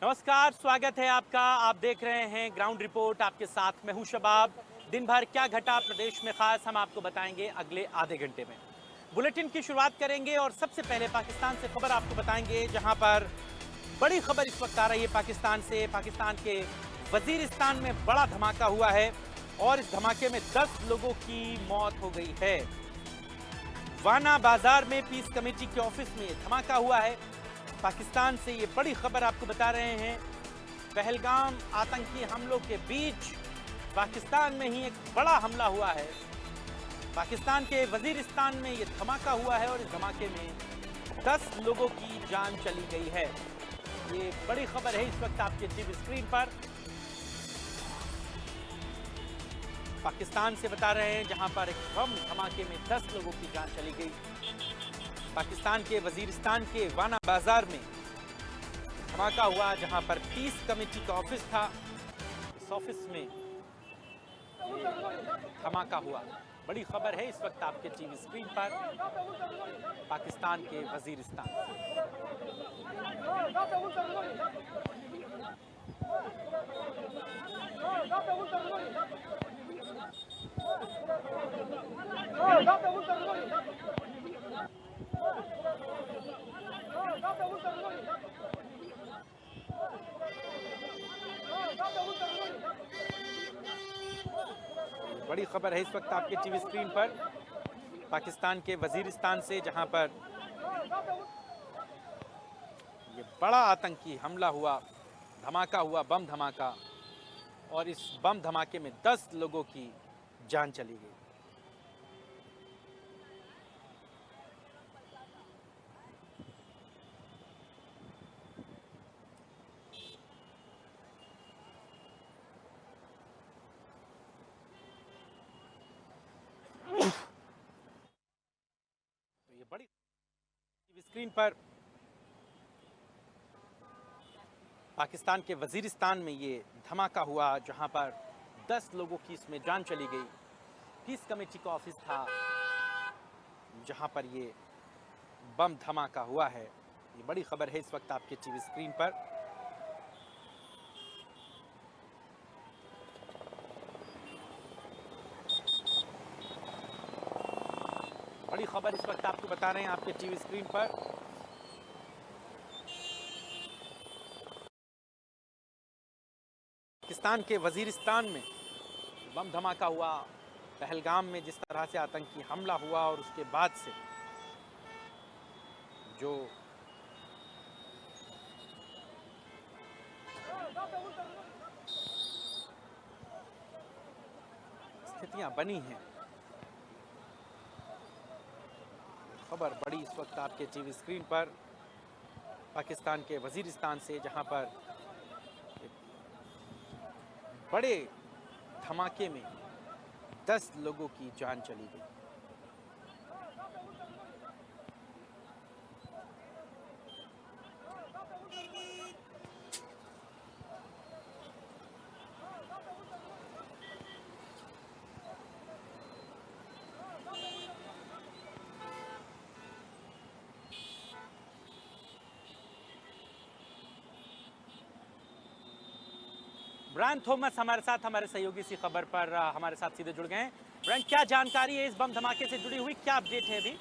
नमस्कार, स्वागत है आपका। आप देख रहे हैं ग्राउंड रिपोर्ट, आपके साथ मैं हूं शबाब। दिन भर क्या घटा प्रदेश में खास, हम आपको बताएंगे अगले आधे घंटे में। बुलेटिन की शुरुआत करेंगे और सबसे पहले पाकिस्तान से खबर आपको बताएंगे, जहां पर बड़ी खबर इस वक्त आ रही है पाकिस्तान से। पाकिस्तान के वजीरिस्तान में बड़ा धमाका हुआ है और इस धमाके में 10 लोगों की मौत हो गई है। वाना बाजार में पीस कमेटी के ऑफिस में धमाका हुआ है। पाकिस्तान से ये बड़ी खबर आपको बता रहे हैं। पहलगाम आतंकी हमलों के बीच पाकिस्तान में ही एक बड़ा हमला हुआ है। पाकिस्तान के वजीरिस्तान में ये धमाका हुआ है और इस धमाके में 10 लोगों की जान चली गई है। ये बड़ी खबर है इस वक्त आपके टीवी स्क्रीन पर। पाकिस्तान से बता रहे हैं, जहां पर एक बम धमाके में 10 लोगों की जान चली गई। पाकिस्तान के वजीरिस्तान के वाना बाजार में धमाका हुआ, जहां पर पीस कमेटी का ऑफिस था। इस ऑफिस में धमाका हुआ। बड़ी खबर है इस वक्त आपके टीवी स्क्रीन पर, पाकिस्तान के वजीरिस्तान। बड़ी खबर है इस वक्त आपके टीवी स्क्रीन पर, पाकिस्तान के वजीरिस्तान से, जहां पर ये बड़ा आतंकी हमला हुआ, धमाका हुआ, बम धमाका, और इस बम धमाके में 10 लोगों की जान चली गई। तो ये बड़ी स्क्रीन पर पाकिस्तान के वजीरिस्तान में ये धमाका हुआ, जहां पर 10 लोगों की इसमें जान चली गई। पीस कमेटी का ऑफिस था जहां पर ये बम धमाका हुआ है। ये बड़ी खबर है इस वक्त आपके टीवी स्क्रीन पर। बड़ी खबर इस वक्त आपको बता रहे हैं आपके टीवी स्क्रीन पर। पाकिस्तान के वजीरिस्तान में बम धमाका हुआ। पहलगाम में जिस तरह से आतंकी हमला हुआ और उसके बाद से जो स्थितियां बनी हैं, खबर बड़ी इस वक्त आपके टीवी स्क्रीन पर, पाकिस्तान के वजीरिस्तान से, जहां पर बड़े धमाके में 10 लोगों की जान चली गई। ब्रायन थॉमस हमारे साथ, हमारे सहयोगी इसी खबर पर हमारे साथ सीधे जुड़ गए हैं। ब्रायन, क्या जानकारी है इस बम धमाके से जुड़ी हुई, क्या अपडेट है अभी?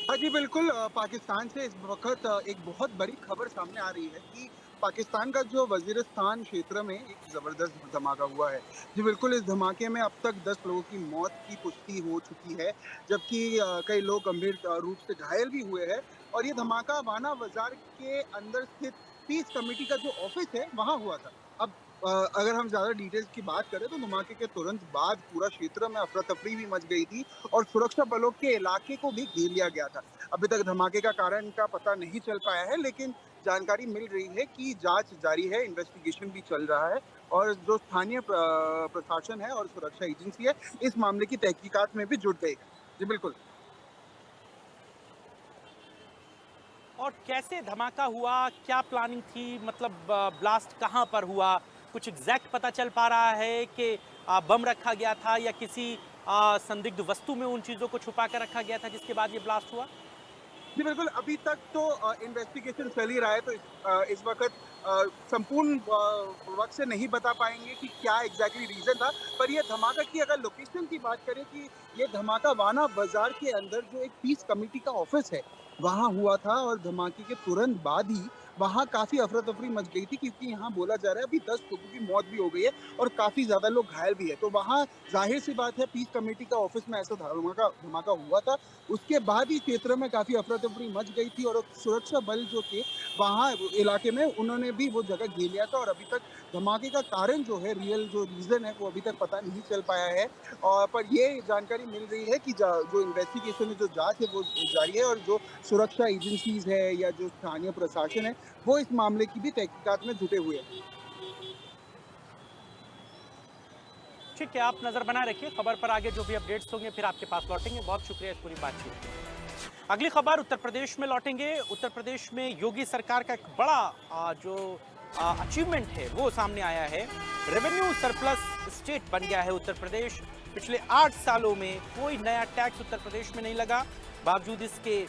हाँ जी, बिल्कुल। पाकिस्तान से इस वक्त एक बहुत बड़ी खबर सामने आ रही है कि पाकिस्तान का जो वजीरिस्तान क्षेत्र में एक ज़बरदस्त धमाका हुआ है। जी बिल्कुल, इस धमाके में अब तक 10 लोगों की मौत की पुष्टि हो चुकी है, जबकि कई लोग गंभीर रूप से घायल भी हुए हैं। और ये धमाका वाना बाजार के अंदर स्थित पीस कमेटी का जो ऑफिस है, वहाँ हुआ था। अब अगर हम ज़्यादा डिटेल्स की बात करें तो धमाके के तुरंत बाद पूरा क्षेत्र में अफरा-तफरी भी मच गई थी और सुरक्षा बलों के इलाके को भी घेर लिया गया था। अभी तक धमाके का कारण का पता नहीं चल पाया है, लेकिन जानकारी मिल रही है कि जांच जारी है, इन्वेस्टिगेशन भी चल रहा है और जो स्थानीय प्रशासन है और सुरक्षा एजेंसी है, इस मामले की तहकीकात में भी जुट गई है। जी बिल्कुल। और कैसे धमाका हुआ, क्या प्लानिंग थी, मतलब ब्लास्ट कहां पर हुआ, कुछ एग्जैक्ट पता चल पा रहा है कि बम रखा गया था या किसी संदिग्ध वस्तु में उन चीज़ों को छुपा कर रखा गया था जिसके बाद ये ब्लास्ट हुआ? जी, बिल्कुल, अभी तक तो इन्वेस्टिगेशन चल ही रहा है, तो इस वक़्त संपूर्ण वक़्त से नहीं बता पाएँगे कि क्या एग्ज़ैक्टली रीज़न था। पर ये धमाका की अगर लोकेशन की बात करें कि ये धमाका वाना बाज़ार के अंदर जो एक पीस कमिटी का ऑफ़िस है, वहाँ हुआ था और धमाके के तुरंत बाद ही वहाँ काफ़ी अफ़रा-तफ़री मच गई थी क्योंकि यहाँ बोला जा रहा है अभी 10 लोगों की मौत भी हो गई है और काफ़ी ज़्यादा लोग घायल भी हैं। तो वहाँ ज़ाहिर-सी बात है पीस कमिटी का ऑफ़िस में ऐसा धमाका धमाका हुआ था। उसके बाद ही क्षेत्र में काफ़ी अफ़रा-तफ़री मच गई थी और सुरक्षा बल जो थे, वहाँ इलाके में उन्होंने भी वो जगह घेर लिया था और अभी तक धमाके का कारण जो है, रियल जो रीज़न है, वो अभी तक पता नहीं चल पाया है। पर ये जानकारी मिल रही है कि जो इन्वेस्टिगेशन है, जो जाँच है, वो जारी है और जो सुरक्षा एजेंसीज़ है या जो स्थानीय प्रशासन है, वो इस मामले की भी तहकीकात में जुटे हुए हैं। ठीक है, आप नजर बनाए रखिए खबर पर, आगे जो भी अपडेट्स होंगे फिर आपके पास लौटेंगे। बहुत शुक्रिया इस पूरी बातचीत के लिए। अगली खबर उत्तर प्रदेश में लौटेंगे। उत्तर प्रदेश में योगी सरकार का एक बड़ा जो अचीवमेंट है वो सामने आया है। रेवेन्यू सरप्लस स्टेट बन गया है उत्तर प्रदेश। पिछले 8 सालों में कोई नया टैक्स उत्तर प्रदेश में नहीं लगा, बावजूद इसके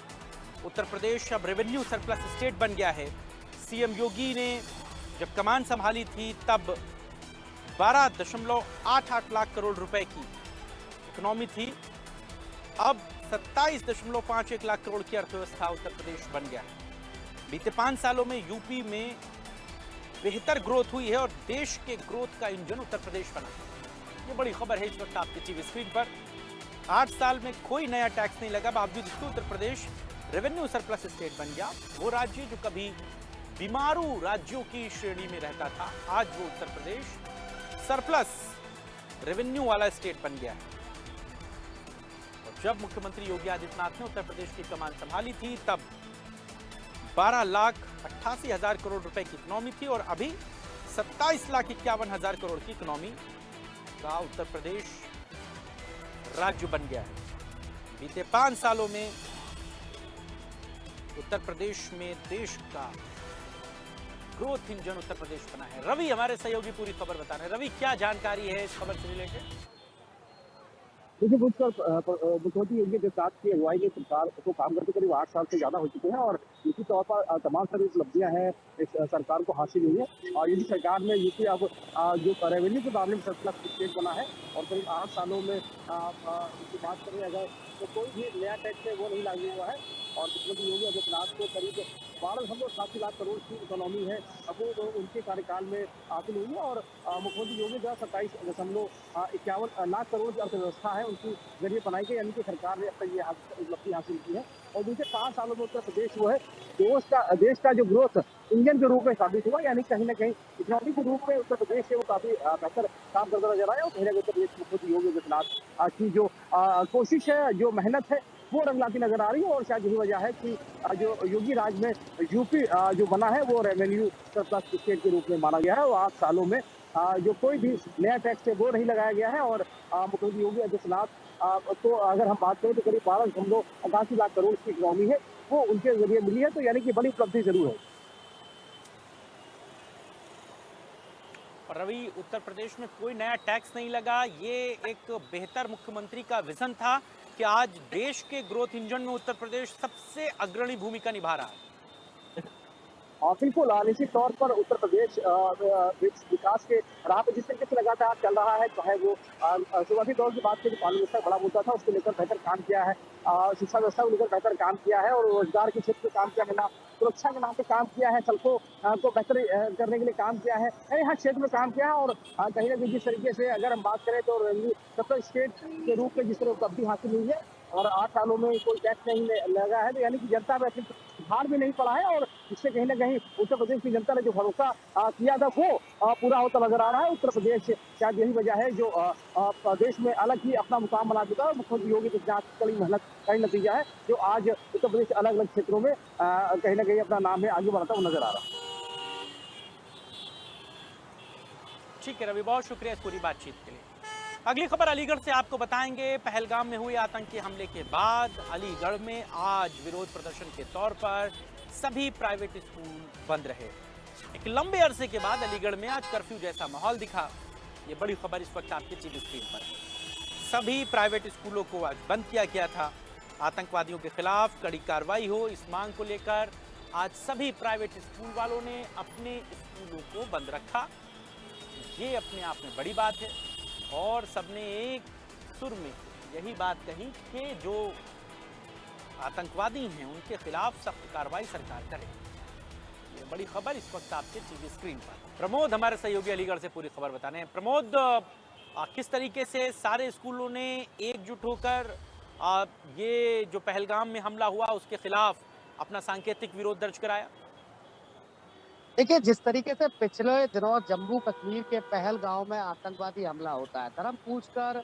उत्तर प्रदेश अब रेवेन्यू सरप्लस स्टेट बन गया है। सीएम योगी ने जब कमान संभाली थी तब 12.88 लाख करोड़ रुपए की इकोनॉमी थी। अब 27.51 लाख करोड़ की अर्थव्यवस्था उत्तर प्रदेश बन गया है। बीते 5 सालों में यूपी में बेहतर ग्रोथ हुई है और देश के ग्रोथ का इंजन उत्तर प्रदेश बना। ये बड़ी खबर है इस वक्त आपकी टीवी स्क्रीन पर। 8 साल में कोई नया टैक्स नहीं लगा, बावजूद इसके Uttar Pradesh revenue surplus state बन गया। वो राज्य जो कभी बीमारू राज्यों की श्रेणी में रहता था, आज वो उत्तर प्रदेश सरप्लस रेवेन्यू वाला स्टेट बन गया है। और जब मुख्यमंत्री योगी आदित्यनाथ ने उत्तर प्रदेश की कमान संभाली थी तब 12,88,000 करोड़ रुपए की इकोनॉमी थी और अभी 27,51,000 करोड़ की इकोनॉमी का उत्तर प्रदेश राज्य बन गया है। बीते 5 सालों में उत्तर प्रदेश में देश का ग्रोथ इंजन उत्तर प्रदेश बना है। रवि हमारे सहयोगी पूरी खबर बता रहे हैं। रवि, क्या जानकारी है इस खबर से रिलेटेड? देखिए, मुख्यमंत्री योगी आदित्यनाथ की अगुवाई में सरकार को काम करते करीब 8 साल से ज्यादा हो चुके हैं और निश्चित तौर पर तमाम सारी उपलब्धियां हैं इस सरकार को हासिल हुई है। और योगी सरकार में यूपी अब जो रेवेन्यू के मामले में सरप्लस स्टेट बना है और करीब 8 सालों में इसकी बात करें अगर तो कोई भी नया टैक्स है वो नहीं लागू हुआ है। और मुख्यमंत्री योगी आदित्यनाथ को करीब 12.80 लाख करोड़ की इकोनॉमी है, अब वो उनके कार्यकाल में हासिल हुई है। और मुख्यमंत्री योगी जो 27.51 लाख करोड़ की अर्थव्यवस्था है उनकी जरिए बनाई गई, यानी कि सरकार ने अपनी ये उपलब्धि हासिल की है। और बीते 5 सालों में उत्तर प्रदेश जो है देश का जो ग्रोथ इंजन के रूप में साबित हुआ, यानी कहीं ना कहीं इकोनॉमी के रूप में उत्तर प्रदेश से वो काफी बेहतर काम करता नजर आया। और कहीं ना कहीं उत्तर प्रदेश मुख्यमंत्री योगी आदित्यनाथ की जो कोशिश है, जो मेहनत है, वो रंग लाती नजर आ रही है। और शायद यही वजह है कि जो योगी राज में यूपी जो बना है वो रेवेन्यू सरप्लस स्टेट के रूप में माना गया है। और 8 सालों में जो कोई भी नया टैक्स है वो नहीं लगाया गया है। और मुख्यमंत्री योगी आदित्यनाथ तो अगर हम बात करें तो करीब 12.88 लाख करोड़ की इकोनॉमी है वो उनके जरिए मिली है, तो यानी कि बड़ी उपलब्धि जरूर है। और रवि, उत्तर प्रदेश में कोई नया टैक्स नहीं लगा, ये एक बेहतर मुख्यमंत्री का विजन था कि आज देश के ग्रोथ इंजन में उत्तर प्रदेश सबसे अग्रणी भूमिका निभा रहा है। बिल्कुल, निश्चित तौर पर उत्तर प्रदेश विकास के राह पे जिस तरीके से लगातार चल रहा है, चाहे वो शुरुआती दौर की बात करें, पानी व्यवस्था बड़ा मुद्दा था, उसको लेकर बेहतर काम किया है। शिक्षा व्यवस्था को लेकर बेहतर काम किया है और रोजगार के क्षेत्र में काम किया है, सुरक्षा के नाम पे काम किया है, सड़कों को बेहतर करने के लिए काम किया है, हर क्षेत्र में काम किया है। और कहीं ना कहीं जिस तरीके से अगर हम बात करें तो रेवेन्यू सरप्लस स्टेट के रूप में जिस तरह उपलब्धि हासिल हुई है और 8 सालों में कोई टैक्स नहीं लगा है, तो यानी कि जनता में सुधार भी नहीं पड़ा है। और इससे कहीं ना कहीं उत्तर प्रदेश की जनता ने जो भरोसा किया था वो पूरा होता नजर आ रहा है। उत्तर प्रदेश शायद यही वजह है जो देश में अलग ही अपना मुकाम बना चुका है। मुख्यमंत्री योगी आदित्यनाथ की कड़ी मेहनत का ही नतीजा है जो आज उत्तर प्रदेश अलग अलग क्षेत्रों में कहीं ना कहीं अपना नाम है आगे बढ़ाता हुआ नजर आ रहा है। ठीक है रवि, बहुत शुक्रिया इस पूरी बातचीत के लिए। अगली खबर अलीगढ़ से आपको बताएंगे। पहलगाम में हुए आतंकी हमले के बाद अलीगढ़ में आज विरोध प्रदर्शन के तौर पर सभी प्राइवेट स्कूल बंद रहे। एक लंबे अरसे के बाद अलीगढ़ में आज कर्फ्यू जैसा माहौल दिखा। ये बड़ी खबर इस वक्त आपकी टीवी स्क्रीन पर है। सभी प्राइवेट स्कूलों को आज बंद किया गया था। आतंकवादियों के खिलाफ कड़ी कार्रवाई हो, इस मांग को लेकर आज सभी प्राइवेट स्कूल वालों ने अपने स्कूलों को बंद रखा। ये अपने आप में बड़ी बात है और सबने एक सुर में यही बात कही कि जो आतंकवादी हैं उनके खिलाफ सख्त कार्रवाई सरकार करे। ये बड़ी खबर इस वक्त आपके टीवी स्क्रीन पर। प्रमोद हमारे सहयोगी अलीगढ़ से पूरी खबर बताने हैं। प्रमोद, किस तरीके से सारे स्कूलों ने एकजुट होकर ये जो पहलगाम में हमला हुआ उसके खिलाफ अपना सांकेतिक विरोध दर्ज कराया? देखिए, जिस तरीके से पिछले दिनों जम्मू कश्मीर के पहलगांव में आतंकवादी हमला होता है, धर्म पूछकर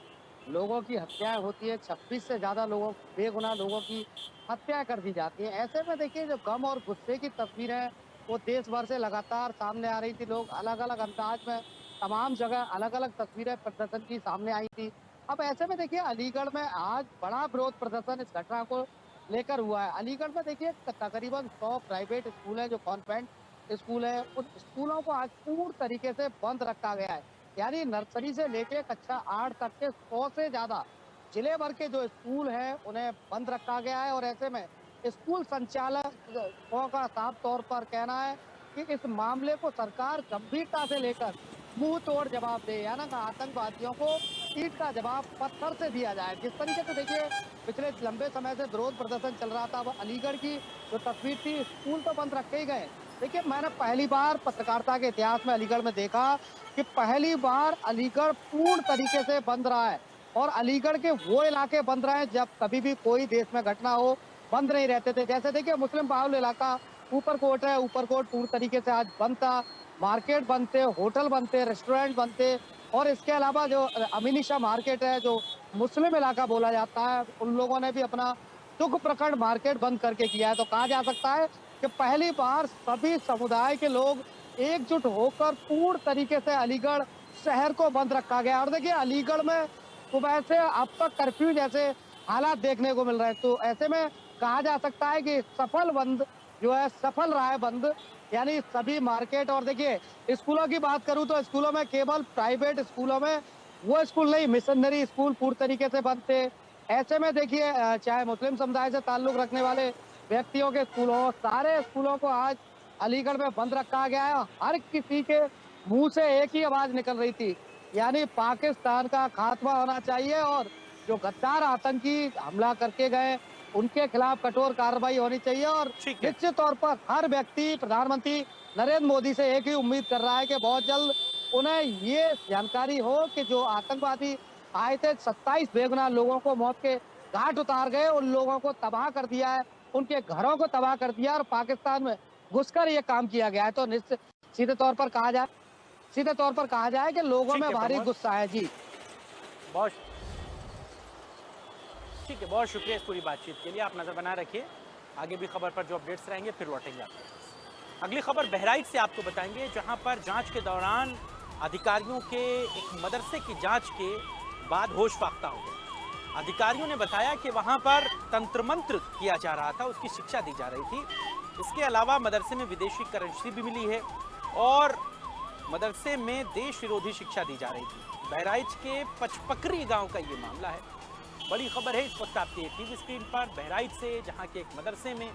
लोगों की हत्याएं होती है, 26 से ज्यादा लोगों, बेगुनाह लोगों की हत्या कर दी जाती है। ऐसे में देखिए, जो गम और गुस्से की तस्वीरें वो देश भर से लगातार सामने आ रही थी। लोग अलग अलग अंदाज में तमाम जगह अलग अलग तस्वीरें प्रदर्शन की सामने आई थी। अब ऐसे में देखिए, अलीगढ़ में आज बड़ा विरोध प्रदर्शन इस घटना को लेकर हुआ है। अलीगढ़ में देखिए तकरीबन 100 प्राइवेट स्कूल है, जो कॉन्वेंट स्कूल है, उन स्कूलों को आज पूर्ण तरीके से बंद रखा गया है। यानी नर्सरी से लेके कक्षा 8 तक के 100 से ज्यादा जिले भर के जो स्कूल हैं उन्हें बंद रखा गया है। और ऐसे में स्कूल संचालकों का साफ तौर पर कहना है कि इस मामले को सरकार गंभीरता से लेकर मुंह तोड़ जवाब दे, यानी आतंकवादियों को ईंट का जवाब पत्थर से दिया जाए। जिस तरीके से देखिए पिछले लंबे समय से विरोध प्रदर्शन चल रहा था, वो अलीगढ़ की जो तस्वीर थी, स्कूल तो बंद रखे ही गए। देखिए, मैंने पहली बार पत्रकारिता के इतिहास में अलीगढ़ में देखा कि पहली बार अलीगढ़ पूर्ण तरीके से बंद रहा है। और अलीगढ़ के वो इलाके बंद रहे हैं जब कभी भी कोई देश में घटना हो बंद नहीं रहते थे। जैसे देखिए, मुस्लिम बाहुल इलाका ऊपरकोट है, ऊपरकोट पूर्ण तरीके से आज बंद था। मार्केट बंद थे, होटल बंद थे, रेस्टोरेंट बंद थे। और इसके अलावा जो अमीनिशा मार्केट है, जो मुस्लिम इलाका बोला जाता है, उन लोगों ने भी अपना दुख प्रखंड मार्केट बंद करके किया है। तो कहा जा सकता है कि पहली बार सभी समुदाय के लोग एकजुट होकर पूर्ण तरीके से अलीगढ़ शहर को बंद रखा गया। और देखिए, अलीगढ़ में सुबह से अब तक कर्फ्यू जैसे हालात देखने को मिल रहे हैं। तो ऐसे में कहा जा सकता है कि सफल बंद जो है, सफल रहा है बंद, यानी सभी मार्केट। और देखिए, स्कूलों की बात करूं तो स्कूलों में केवल प्राइवेट स्कूलों में वो स्कूल नहीं, मिशनरी स्कूल पूर्ण तरीके से बंद थे। ऐसे में देखिए, चाहे मुस्लिम समुदाय से ताल्लुक रखने वाले व्यक्तियों के स्कूल हो, सारे स्कूलों को आज अलीगढ़ में बंद रखा गया है। हर किसी के मुंह से एक ही आवाज निकल रही थी, यानी पाकिस्तान का खात्मा होना चाहिए और जो गद्दार आतंकी हमला करके गए उनके खिलाफ कठोर कार्रवाई होनी चाहिए। और निश्चित तौर पर हर व्यक्ति प्रधानमंत्री नरेंद्र मोदी से एक ही उम्मीद कर रहा है कि बहुत जल्द उन्हें ये जानकारी हो कि जो आतंकवादी आए थे, 27 बेगुनाह लोगों को मौत के घाट उतार गए, उन लोगों को तबाह कर दिया है, उनके घरों को तबाह कर दिया और पाकिस्तान में घुसकर ये काम किया गया है। तो सीधे तौर पर कहा जाए कि लोगों में भारी गुस्सा है। जी, बहुत ठीक है, बहुत शुक्रिया इस पूरी बातचीत के लिए। आप नजर बनाए रखिए, आगे भी खबर पर जो अपडेट्स रहेंगे फिर लौटेंगे आपके पास। अगली खबर बहराइच से आपको बताएंगे, जहां पर जांच के दौरान अधिकारियों के एक मदरसे की जांच के बाद होश फाख्ता हो गया। अधिकारियों ने बताया कि वहां पर तंत्र मंत्र किया जा रहा था, उसकी शिक्षा दी जा रही थी। इसके अलावा मदरसे में विदेशी करेंसी भी मिली है और मदरसे में देश विरोधी शिक्षा दी जा रही थी। बहराइच के पचपकरी गांव का ये मामला है। बड़ी खबर है इस वक्त आपके टीवी स्क्रीन पर बहराइच से, जहां के एक मदरसे में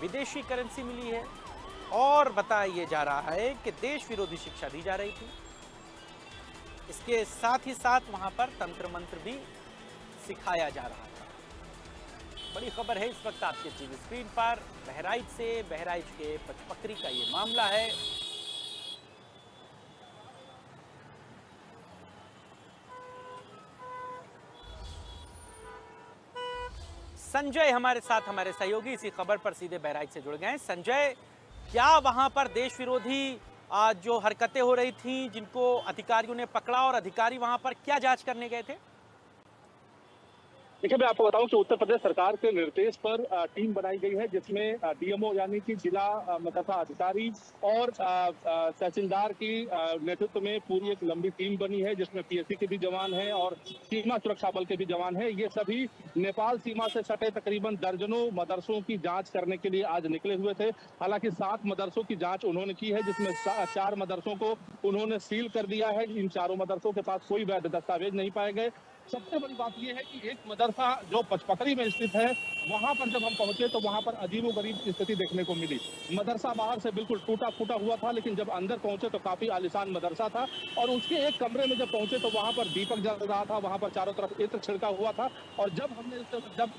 विदेशी करेंसी मिली है और बताया जा रहा है कि देश विरोधी शिक्षा दी जा रही थी। इसके साथ ही साथ वहां पर तंत्र मंत्र भी सिखाया जा रहा था। बड़ी खबर है इस वक्त आपके टीवी स्क्रीन पर बहराइच से, बहराइच के पचपकरी का ये मामला है। संजय हमारे साथ, हमारे सहयोगी इसी खबर पर सीधे बहराइच से जुड़ गए हैं। संजय, क्या वहां पर देश विरोधी जो हरकतें हो रही थी, जिनको अधिकारियों ने पकड़ा और अधिकारी वहां पर क्या जांच करने गए थे? देखिए, मैं आपको बताऊं कि उत्तर प्रदेश सरकार के निर्देश पर टीम बनाई गई है, जिसमें डीएमओ यानी कि जिला मदरसा अधिकारी और तहसीलदार की नेतृत्व में पूरी एक लंबी टीम बनी है, जिसमें पीएससी के भी जवान हैं और सीमा सुरक्षा बल के भी जवान हैं। ये सभी नेपाल सीमा से सटे तकरीबन दर्जनों मदरसों की जांच करने के लिए आज निकले हुए थे। हालांकि 7 मदरसों की जांच उन्होंने की है, जिसमें 4 मदरसों को उन्होंने सील कर दिया है। इन चारों मदरसों के पास कोई वैध दस्तावेज नहीं पाए गए। सबसे बड़ी बात यह है कि एक मदरसा जो पचपकड़ी में स्थित है, वहां पर जब हम पहुंचे तो वहां पर अजीबोगरीब स्थिति देखने को मिली। मदरसा बाहर से बिल्कुल टूटा फूटा हुआ था, लेकिन जब अंदर पहुंचे तो काफी आलीशान मदरसा था। और उसके एक कमरे में जब पहुंचे तो वहां पर दीपक जल रहा था, वहां पर चारों तरफ इत्र छिड़का हुआ था। और जब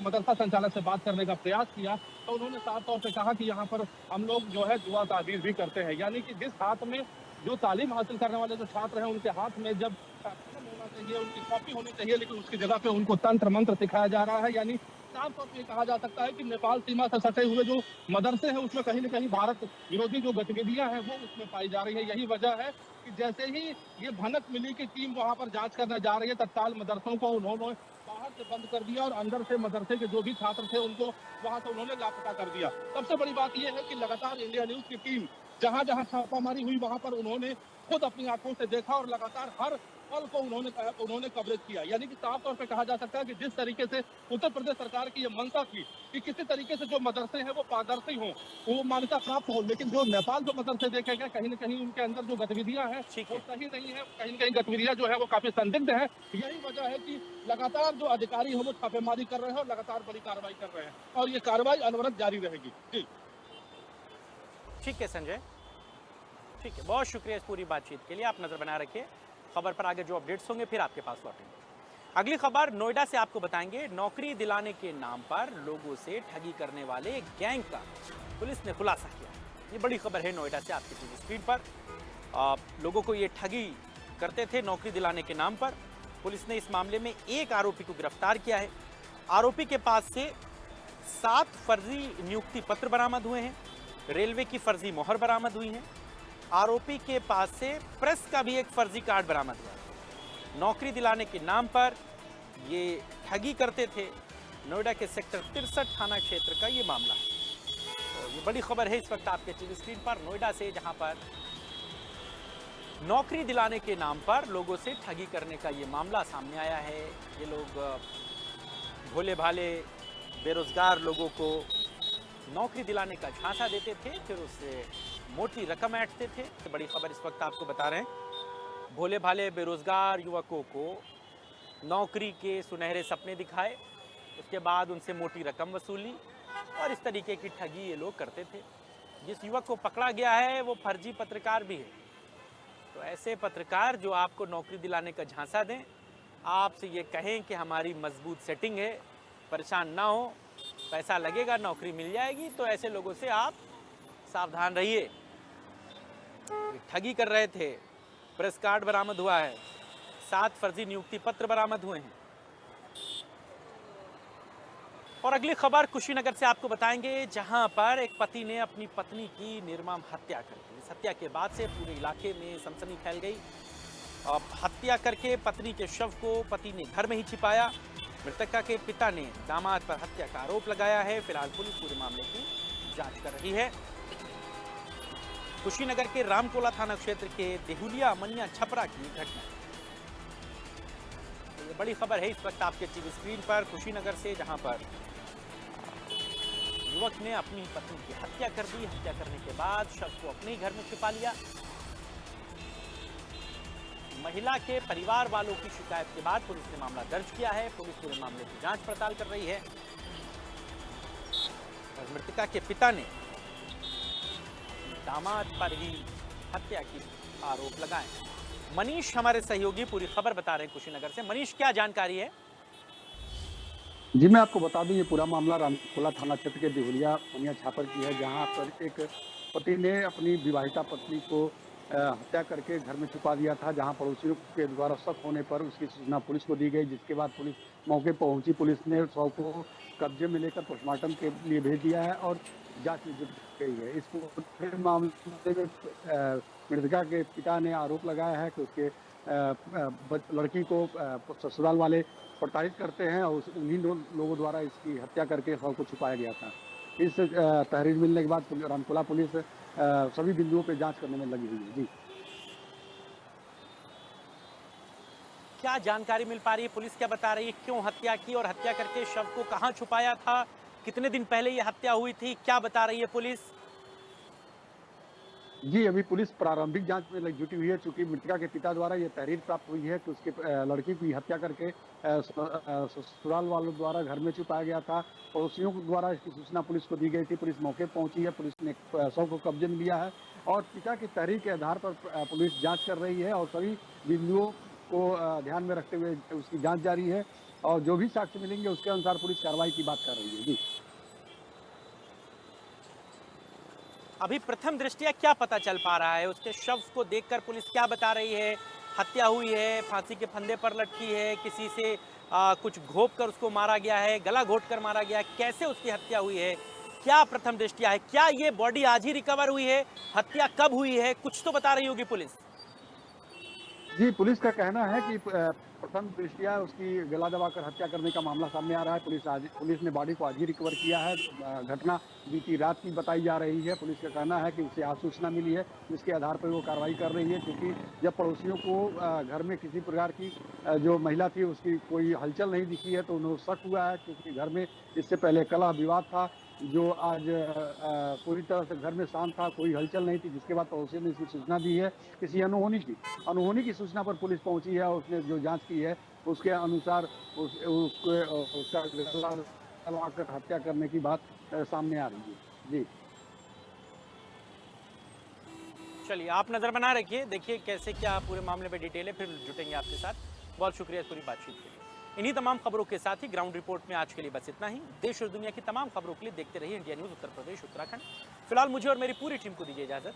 मदरसा संचालक से बात करने का प्रयास किया तो उन्होंने साफ तौर पर कहा कि यहाँ पर हम लोग जो है दुआ ताबीर भी करते हैं, यानी कि जिस हाथ में जो तालीम हासिल करने वाले जो छात्र हैं उनके हाथ में जब कलम होना चाहिए, उनकी कॉपी होनी चाहिए, लेकिन उसकी जगह पे उनको तंत्र मंत्र सिखाया जा रहा है। यानी साफ तौर पर कहा जा सकता है कि नेपाल सीमा से सटे हुए जो मदरसे हैं उसमें कहीं न कहीं भारत विरोधी जो गतिविधियां हैं वो उसमें पाई जा रही है। यही वजह है कि जैसे ही ये भनक मिली कि टीम वहां पर जांच करने जा रही है, तत्काल मदरसों को उन्होंने बाहर से बंद कर दिया और अंदर से मदरसे के जो भी छात्र थे उनको वहां से उन्होंने लापता कर दिया। सबसे बड़ी बात यह है कि लगातार इंडिया न्यूज की टीम जहां जहां छापामारी हुई वहां पर उन्होंने खुद अपनी आंखों से देखा और लगातार हर पल को उन्होंने कवरेज किया। यानी कि साफ तौर पे कहा जा सकता है कि जिस तरीके से उत्तर प्रदेश सरकार की ये मंशा थी कि किसी तरीके से जो मदरसे हैं वो पारदर्शी हों, वो मान्यता प्राप्त हो, लेकिन जो नेपाल जो मदरसे देखे गए कहीं न कहीं उनके अंदर जो गतिविधियां हैं ठीक वो है। सही नहीं है। कहीं न कहीं गतिविधियां जो है वो काफी संदिग्ध है। यही वजह है कि लगातार जो अधिकारी हैं वो छापेमारी कर रहे हैं और लगातार बड़ी कार्रवाई कर रहे हैं और ये कार्रवाई अनवरत जारी रहेगी। जी ठीक है संजय, ठीक है, बहुत शुक्रिया इस पूरी बातचीत के लिए। आप नजर बना रखिए, खबर पर आगे जो अपडेट्स होंगे फिर आपके पास लौटेंगे। अगली खबर नोएडा से आपको बताएंगे। नौकरी दिलाने के नाम पर लोगों से ठगी करने वाले एक गैंग का पुलिस ने खुलासा किया। ये बड़ी खबर है नोएडा से आपकी टीवी स्क्रीन पर। लोगों को ये ठगी करते थे नौकरी दिलाने के नाम पर। पुलिस ने इस मामले में एक आरोपी को गिरफ्तार किया है। आरोपी के पास से 7 फर्जी नियुक्ति पत्र बरामद हुए हैं, रेलवे की फर्जी मोहर बरामद हुई है। आरोपी के पास से प्रेस का भी एक फर्जी कार्ड बरामद हुआ है। नौकरी दिलाने के नाम पर ये ठगी करते थे। नोएडा के सेक्टर 63 थाना क्षेत्र का ये मामला है। तो ये बड़ी खबर है इस वक्त आपके टीवी स्क्रीन पर नोएडा से, जहां पर नौकरी दिलाने के नाम पर लोगों से ठगी करने का ये मामला सामने आया है। ये लोग भोले भाले बेरोजगार लोगों को नौकरी दिलाने का झांसा देते थे, फिर उससे मोटी रकम ऐंठते थे। तो बड़ी खबर इस वक्त आपको बता रहे हैं। भोले भाले बेरोजगार युवकों को नौकरी के सुनहरे सपने दिखाए, उसके बाद उनसे मोटी रकम वसूली और इस तरीके की ठगी ये लोग करते थे। जिस युवक को पकड़ा गया है वो फर्जी पत्रकार भी है। तो ऐसे पत्रकार जो आपको नौकरी दिलाने का झांसा दें, आपसे ये कहें कि हमारी मजबूत सेटिंग है, परेशान ना हो, पैसा लगेगा, नौकरी मिल जाएगी, तो ऐसे लोगों से आप सावधान रहिए। ठगी कर रहे थे। प्रेस कार्ड बरामद हुआ है, 7 फर्जी नियुक्ति पत्र बरामद हुए हैं। और अगली खबर कुशीनगर से आपको बताएंगे, जहां पर एक पति ने अपनी पत्नी की निर्मम हत्या कर दी। इस हत्या के बाद से पूरे इलाके में सनसनी फैल गई। अब हत्या करके पत्नी के शव को पति ने घर में ही छिपाया। मृतका के पिता ने दामाद पर हत्या का आरोप लगाया है। फिलहाल पुलिस पूरे मामले की जांच कर रही है। कुशीनगर के रामकोला थाना क्षेत्र के देहुलिया मनिया छपरा की घटना। तो ये बड़ी खबर है इस वक्त आपके टीवी स्क्रीन पर कुशीनगर से, जहां पर युवक ने अपनी पत्नी की हत्या कर दी। हत्या करने के बाद शव को अपने ही घर में छिपा लिया। महिला के परिवार वालों की शिकायत के बाद पुलिस ने मामला दर्ज किया है। पुलिस पूरे मामले की जांच पड़ताल कर रही है और मृतका के पिता ने दामाद पर ही हत्या की आरोप लगाए। मनीष हमारे सहयोगी पूरी खबर बता रहे हैं कुशीनगर से। मनीष, क्या जानकारी है? जी, मैं आपको बता दूं, ये पूरा मामला रामकोला थाना क्षेत्र के देहुलिया मनिया छापर की है, जहां पर एक पति ने अपनी विवाहिता पत्नी को हत्या करके घर में छुपा दिया था। जहां पड़ोसियों के द्वारा शक होने पर उसकी सूचना पुलिस को दी गई, जिसके बाद पुलिस मौके पर पहुंची। पुलिस ने शव को कब्जे में लेकर पोस्टमार्टम के लिए भेज दिया है और जांच में जुट गई है। इस पूरे मामले में मृतका के पिता ने आरोप लगाया है कि उसके लड़की को ससुराल वाले प्रताड़ित करते हैं और उन्हीं लोगों द्वारा इसकी हत्या करके शव को छुपाया गया था। इस तहरीर मिलने के बाद रामकोला पुलिस सभी बिंदुओं पे जांच करने में लगी हुई है। जी, क्या जानकारी मिल पा रही है? पुलिस क्या बता रही है? क्यों हत्या की और हत्या करके शव को कहां छुपाया था? कितने दिन पहले ये हत्या हुई थी? क्या बता रही है पुलिस? जी, अभी पुलिस प्रारंभिक जांच में जुटी हुई है, चूँकि मृतका के पिता द्वारा ये तहरीर प्राप्त हुई है कि उसके लड़की की हत्या करके ससुराल वालों द्वारा घर में छुपाया गया था। पड़ोसियों के द्वारा इसकी सूचना पुलिस को दी गई थी, पुलिस मौके पर पहुंची है, पुलिस ने शव को कब्जे में लिया है और पिता की तहरीर के आधार पर पुलिस जाँच कर रही है और सभी बिंदुओं को ध्यान में रखते हुए उसकी जाँच जारी है और जो भी साक्ष्य मिलेंगे उसके अनुसार पुलिस कार्रवाई की बात कर रही है। जी। अभी प्रथम दृष्टया क्या पता चल पा रहा है? उसके शव को देखकर पुलिस क्या बता रही है? हत्या हुई है, फांसी के फंदे पर लटकी है, किसी से कुछ घोंप कर उसको मारा गया है, गला घोंट कर मारा गया है, कैसे उसकी हत्या हुई है? क्या प्रथम दृष्टया है? क्या ये बॉडी आज ही रिकवर हुई है? हत्या कब हुई है? कुछ तो बता रही होगी पुलिस। जी, पुलिस का कहना है कि प्रथम दृष्टया उसकी गला दबाकर हत्या करने का मामला सामने आ रहा है। पुलिस ने बॉडी को आज ही रिकवर किया है। घटना बीती रात की बताई जा रही है। पुलिस का कहना है कि उसे आज सूचना मिली है, जिसके आधार पर वो कार्रवाई कर रही है, क्योंकि जब पड़ोसियों को घर में किसी प्रकार की जो महिला थी उसकी कोई हलचल नहीं दिखी है तो उन्हें शक हुआ है, क्योंकि घर में इससे पहले कलह विवाद था जो आज पूरी तरह से घर में शांत था, कोई हलचल नहीं थी, जिसके बाद पड़ोसियों ने इसकी सूचना दी है। किसी अनहोनी की सूचना पर पुलिस पहुंची है और उसने जो जांच की है उसके अनुसार उसका गला दबाकर हत्या करने की बात सामने आ रही है। जी। चलिए, आप नजर बना रखिए, देखिए कैसे क्या पूरे मामले में डिटेल है, फिर जुटेंगे आपके साथ। बहुत शुक्रिया पूरी बातचीत के लिए। इन्हीं तमाम खबरों के साथ ही ग्राउंड रिपोर्ट में आज के लिए बस इतना ही। देश और दुनिया की तमाम खबरों के लिए देखते रहिए इंडिया न्यूज़ उत्तर प्रदेश उत्तराखंड। फिलहाल मुझे और मेरी पूरी टीम को दीजिए इजाजत।